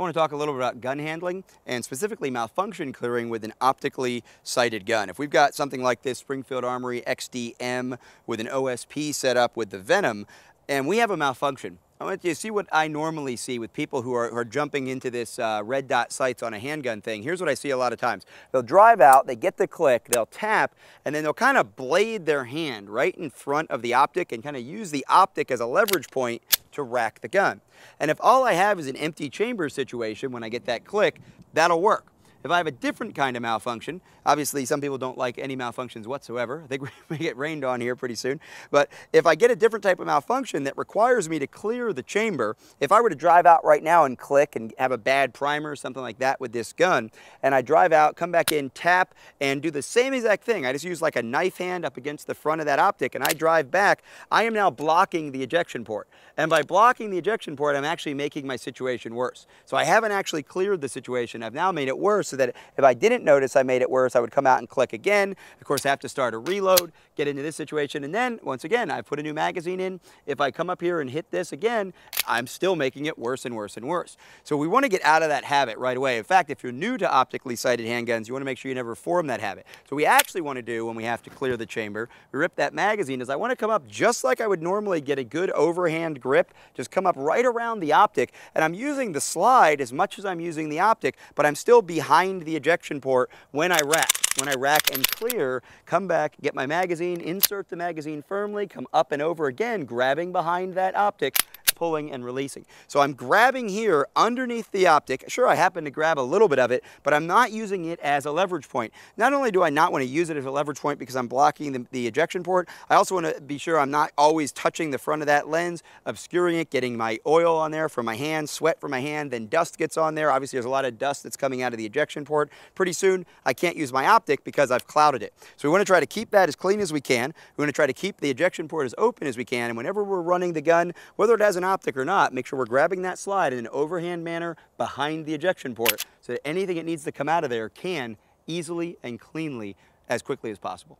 I want to talk a little bit about gun handling and specifically malfunction clearing with an optically sighted gun. If we've got something like this Springfield Armory XD with an OSP set up with the Venom, and we have a malfunction, I want you to see what I normally see with people who are jumping into this red dot sights on a handgun thing. Here's what I see a lot of times. They'll drive out, they get the click, they'll tap, and then they'll kind of blade their hand right in front of the optic and kind of use the optic as a leverage point to rack the gun. And if all I have is an empty chamber situation when I get that click, that'll work. If I have a different kind of malfunction, obviously some people don't like any malfunctions whatsoever. I think we may get rained on here pretty soon. But if I get a different type of malfunction that requires me to clear the chamber, if I were to drive out right now and click and have a bad primer or something like that with this gun, and I drive out, come back in, tap, and do the same exact thing. I just use like a knife hand up against the front of that optic, and I drive back, I am now blocking the ejection port. And by blocking the ejection port, I'm actually making my situation worse. So I haven't actually cleared the situation. I've now made it worse so that if I didn't notice I made it worse, I would come out and click again. Of course, I have to start a reload, get into this situation, and then, once again, I put a new magazine in. If I come up here and hit this again, I'm still making it worse and worse and worse. So we want to get out of that habit right away. In fact, if you're new to optically sighted handguns, you want to make sure you never form that habit. So what we actually want to do when we have to clear the chamber, we rip that magazine, is I want to come up just like I would normally get a good overhand grip, just come up right around the optic, and I'm using the slide as much as I'm using the optic, but I'm still behind the ejection port when I rack. When I rack and clear, come back, get my magazine, insert the magazine firmly, come up and over again, grabbing behind that optic, pulling and releasing. So I'm grabbing here underneath the optic. Sure, I happen to grab a little bit of it, but I'm not using it as a leverage point. Not only do I not want to use it as a leverage point because I'm blocking the ejection port, I also want to be sure I'm not always touching the front of that lens, obscuring it, getting my oil on there from my hand, sweat from my hand, then dust gets on there. Obviously, there's a lot of dust that's coming out of the ejection port. Pretty soon, I can't use my optic because I've clouded it. So we want to try to keep that as clean as we can. We want to try to keep the ejection port as open as we can, and whenever we're running the gun, whether it has an optic or not, make sure we're grabbing that slide in an overhand manner behind the ejection port so that anything that needs to come out of there can easily and cleanly as quickly as possible.